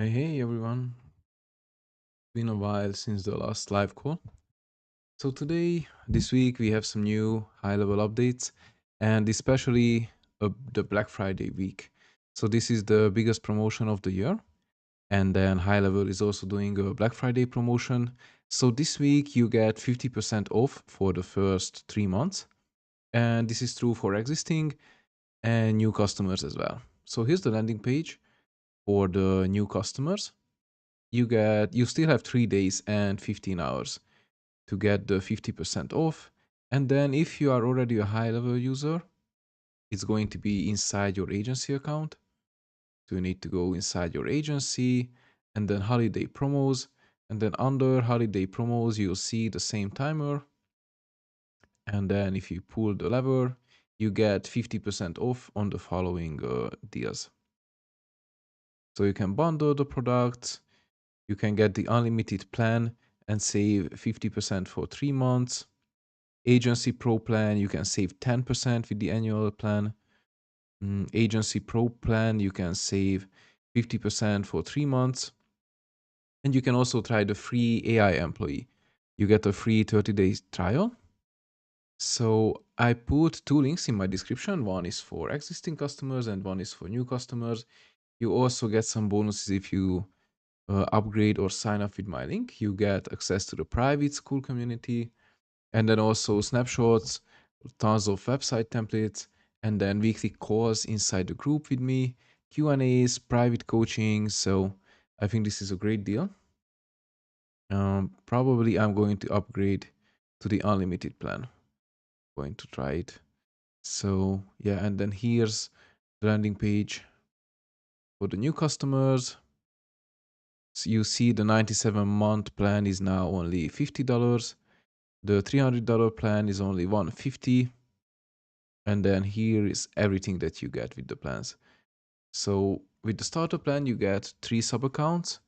Hey everyone, been a while since the last live call. So today, this week, we have some new high level updates and especially the Black Friday week. So this is the biggest promotion of the year, and then high level is also doing a Black Friday promotion. So this week you get 50% off for the first 3 months, and this is true for existing and new customers as well. So here's the landing page for the new customers. You still have 3 days and 15 hours to get the 50% off. And then if you are already a high level user, it's going to be inside your agency account. So you need to go inside your agency and then holiday promos. And then under holiday promos, you'll see the same timer. And then if you pull the lever, you get 50% off on the following deals. So you can bundle the products, you can get the unlimited plan and save 50% for 3 months. Agency Pro plan, you can save 10% with the annual plan. Agency Pro plan, you can save 50% for 3 months. And you can also try the free AI employee. You get a free 30-day trial. So I put two links in my description. One is for existing customers and one is for new customers. You also get some bonuses if you upgrade or sign up with my link. You get access to the private school community, and then also snapshots, tons of website templates, and then weekly calls inside the group with me, Q&As, private coaching. So I think this is a great deal. Probably I'm going to upgrade to the unlimited plan. Going to try it. So yeah, and then here's the landing page for the new customers. So you see the 97-month plan is now only $50. The $300 plan is only $150. And then here is everything that you get with the plans. So with the starter plan, you get 3 sub accounts.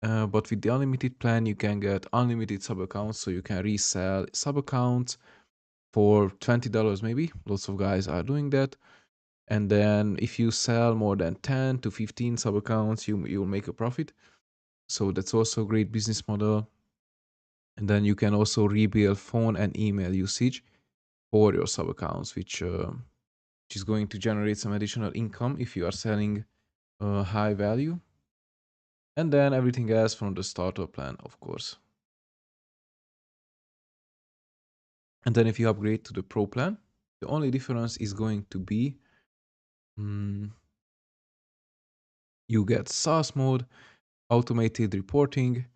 But with the unlimited plan, you can get unlimited sub accounts. So you can resell sub accounts for $20 maybe. Lots of guys are doing that. And then if you sell more than 10 to 15 sub accounts, you'll make a profit. So that's also a great business model. And then you can also rebuild phone and email usage for your sub accounts, which is going to generate some additional income if you are selling high value. And then everything else from the starter plan, of course. And then if you upgrade to the pro plan, the only difference is going to be mm, you get SaaS mode, automated reporting,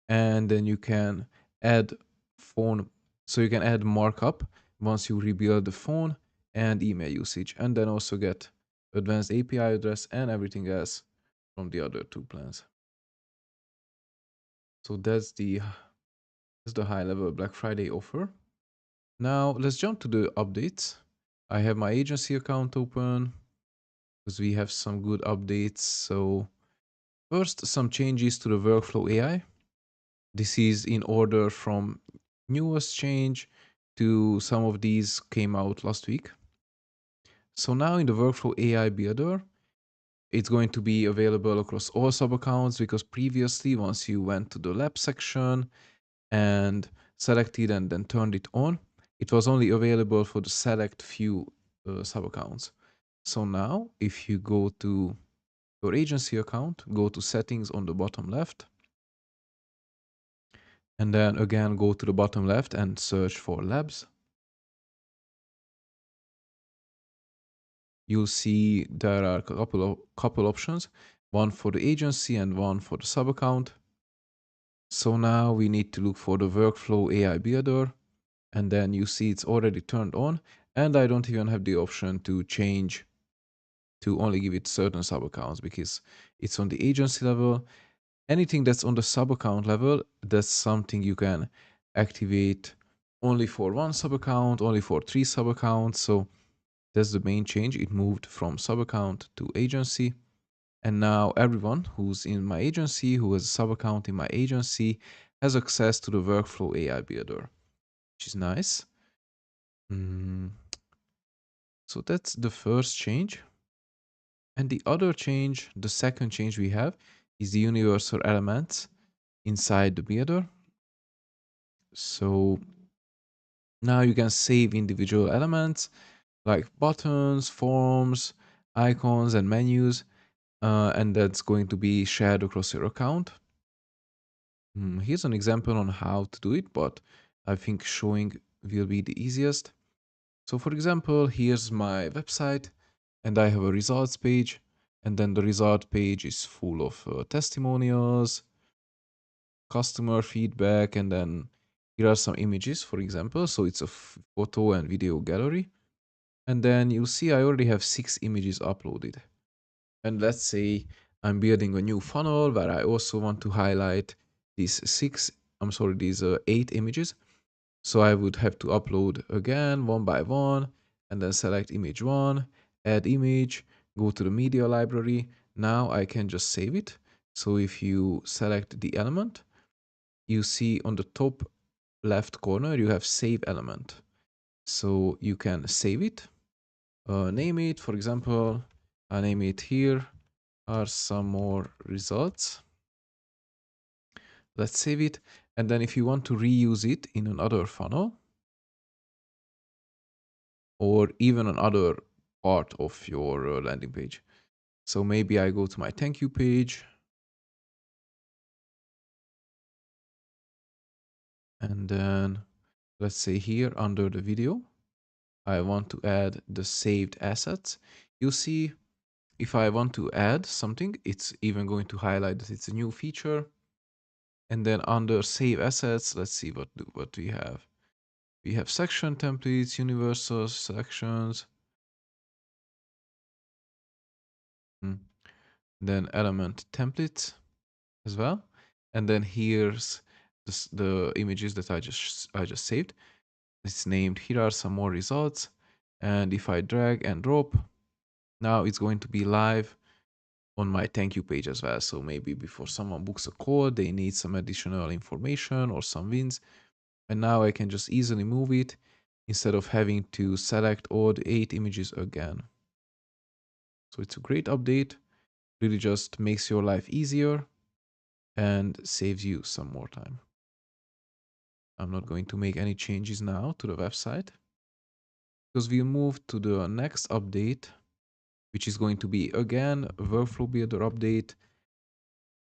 and then you can add phone. So you can add markup once you rebuild the phone and email usage, and then also get advanced API address and everything else from the other two plans. So that's the high level Black Friday offer. Now let's jump to the updates. I have my agency account open because we have some good updates. So first, some changes to the workflow AI. This is in order from newest change to some of these came out last week. So now in the workflow AI builder, it's going to be available across all sub accounts because previously once you went to the lab section and selected and then turned it on, it was only available for the select few sub accounts. So now if you go to your agency account, go to settings on the bottom left, and then again go to the bottom left and search for labs. You'll see there are a couple options, one for the agency and one for the sub account. So now we need to look for the workflow AI builder, and then you see it's already turned on, and I don't even have the option to change to only give it certain sub accounts because it's on the agency level. Anything that's on the sub account level, that's something you can activate only for one sub account, only for 3 sub accounts. So that's the main change. It moved from sub account to agency. And now everyone who's in my agency, who has a sub account in my agency, has access to the workflow AI builder, which is nice. Mm, So that's the first change. And the other change, the second change we have, is the universal elements inside the builder. So now you can save individual elements like buttons, forms, icons, and menus, and that's going to be shared across your account. Here's an example on how to do it, but I think showing will be the easiest. So for example, here's my website and I have a results page, and then the result page is full of testimonials, customer feedback, and then here are some images, for example. So it's a photo and video gallery. And then you see I already have 6 images uploaded. And let's say I'm building a new funnel where I also want to highlight these 8 images. So I would have to upload again one by one and then select image one, add image, go to the media library. Now I can just save it. So if you select the element, you see on the top left corner, you have save element. So you can save it, name it, for example, I name it here are some more results. Let's save it. And then if you want to reuse it in another funnel or even another part of your landing page. So maybe I go to my thank you page and then let's say here under the video, I want to add the saved assets. You see, if I want to add something, it's even going to highlight that it's a new feature. And then under save assets, let's see what we have. We have section templates, universal sections, then element templates as well. And then here's the images that I just saved. It's named here are some more results. And if I drag and drop, now it's going to be live on my thank you page as well. So maybe before someone books a call, they need some additional information or some wins. And now I can just easily move it instead of having to select all the 8 images again. So it's a great update, really just makes your life easier and saves you some more time. I'm not going to make any changes now to the website because we'll move to the next update, which is going to be again a workflow builder update.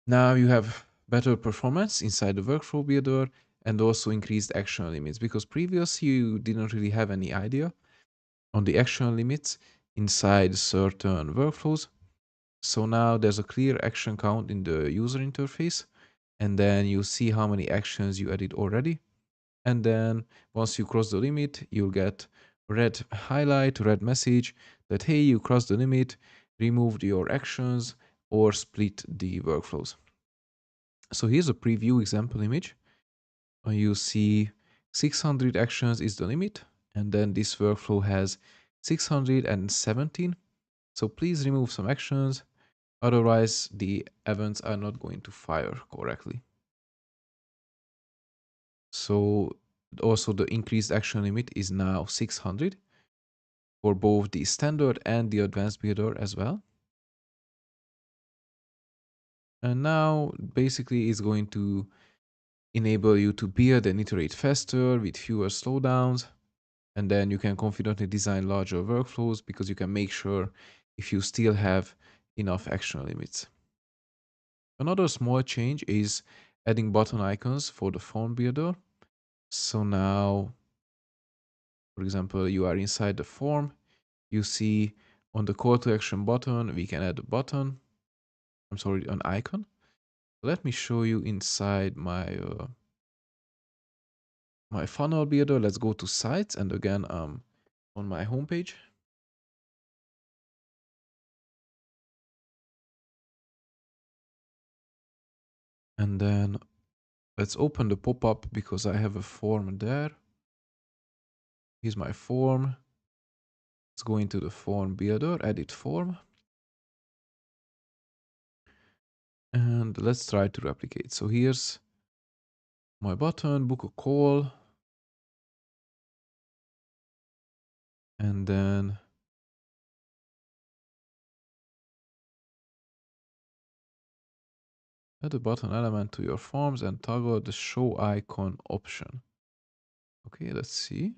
Now you have better performance inside the workflow builder and also increased action limits, because previously you didn't really have any idea on the action limits inside certain workflows. So now there's a clear action count in the user interface, and then you see how many actions you added already. And then once you cross the limit, you'll get red highlight, red message that, hey, you crossed the limit, removed your actions, or split the workflows. So here's a preview example image. You see 600 actions is the limit, and then this workflow has 617. So please remove some actions, otherwise the events are not going to fire correctly. So also the increased action limit is now 600 for both the standard and the advanced builder as well. And now basically it's going to enable you to build and iterate faster with fewer slowdowns. And then you can confidently design larger workflows because you can make sure if you still have enough action limits. Another small change is adding button icons for the form builder. So now, for example, you are inside the form, you see on the call to action button, we can add a button. I'm sorry, an icon. Let me show you inside my funnel builder. Let's go to sites, and again, on my homepage. And then let's open the pop-up because I have a form there. Here's my form. Let's go into the form builder, edit form. And let's try to replicate. So here's my button, book a call. And then Add a button element to your forms and toggle the show icon option. Okay, let's see.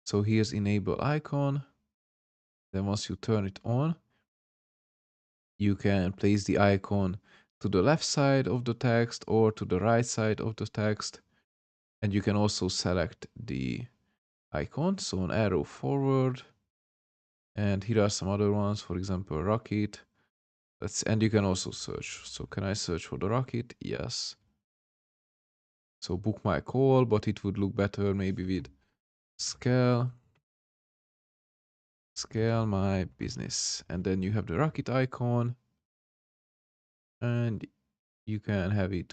So here's enable icon. Then once you turn it on, you can place the icon to the left side of the text or to the right side of the text. And you can also select the icon, so an arrow forward. And here are some other ones, for example, rocket. And you can also search. So can I search for the rocket? Yes. So book my call, but it would look better maybe with scale, scale my business. And then you have the rocket icon and you can have it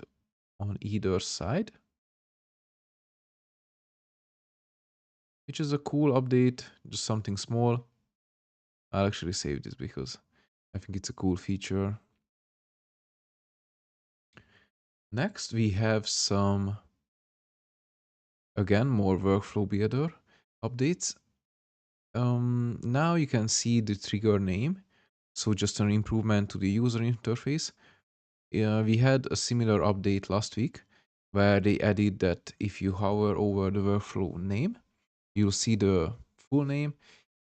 on either side, which is a cool update, just something small. I'll actually save this because I think it's a cool feature. Next, we have some, again, more workflow builder updates. Now you can see the trigger name. So just an improvement to the user interface. We had a similar update last week where they added that if you hover over the workflow name, you'll see the full name,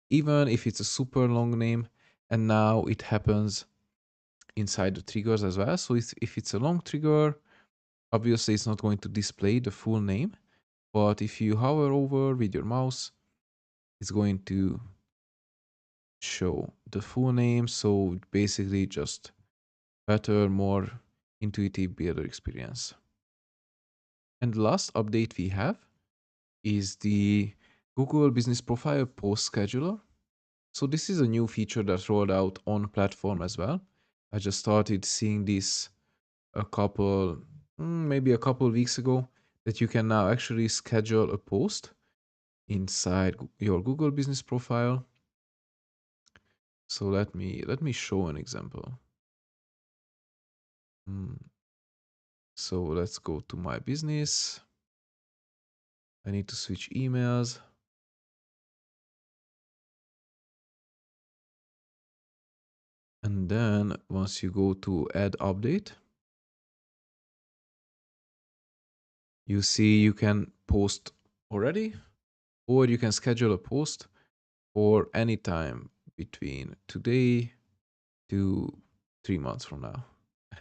even if it's a super long name. And now it happens inside the triggers as well. So if it's a long trigger, obviously it's not going to display the full name. But if you hover over with your mouse, it's going to show the full name. So basically just better, more intuitive builder experience. And the last update we have is the Google Business Profile Post Scheduler. So this is a new feature that rolled out on platform as well. I just started seeing this maybe a couple weeks ago, that you can now actually schedule a post inside your Google Business Profile. So let me show an example. Hmm. So let's go to my business. I need to switch emails. And then once you go to add update, you see you can post already, or you can schedule a post for any time between today to 3 months from now.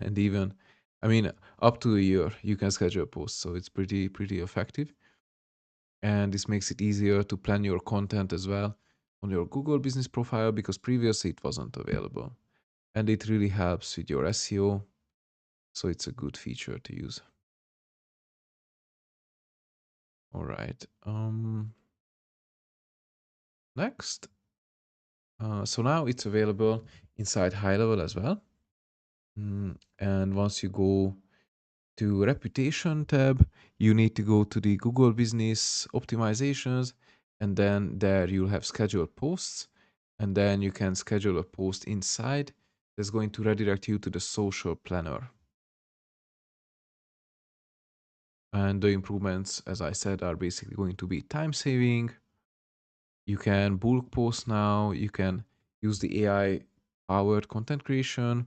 And even, I mean, up to a year, you can schedule a post. So it's pretty effective. And this makes it easier to plan your content as well on your Google business profile, because previously it wasn't available. And it really helps with your SEO. So it's a good feature to use. All right. Next. So now it's available inside GoHighLevel as well. And once you go to reputation tab, you need to go to the Google Business Optimizations, and then there you'll have scheduled posts, and then you can schedule a post inside that's going to redirect you to the social planner. And the improvements, as I said, are basically going to be time saving. You can bulk post now, you can use the AI powered content creation,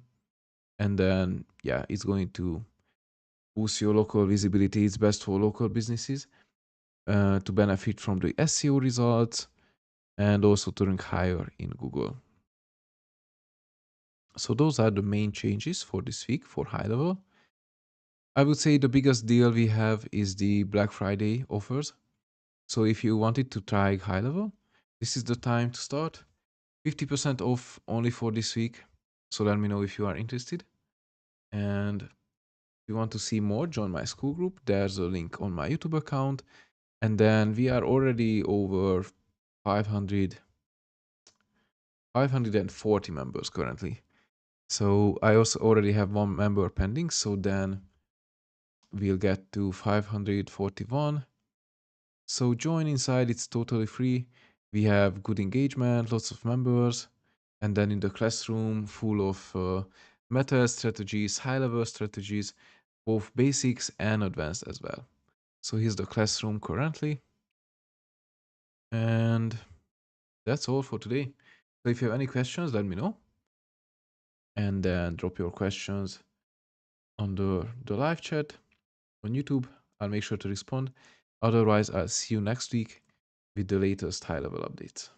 and then, yeah, it's going to boost your local visibility. It's best for local businesses to benefit from the SEO results and also to rank higher in Google. So those are the main changes for this week for GoHighLevel. I would say the biggest deal we have is the Black Friday offers. So if you wanted to try GoHighLevel, this is the time to start. 50% off only for this week. So let me know if you are interested. And if you want to see more, join my school group. There's a link on my YouTube account. And then we are already over 500, 540 members currently. So I also already have one member pending. So then we'll get to 541. So join inside, it's totally free. We have good engagement, lots of members. And then in the classroom, full of meta strategies, high-level strategies, both basics and advanced as well. So here's the classroom currently. And that's all for today. So if you have any questions, let me know. And then drop your questions on the live chat on YouTube. I'll make sure to respond. Otherwise, I'll see you next week with the latest high level updates.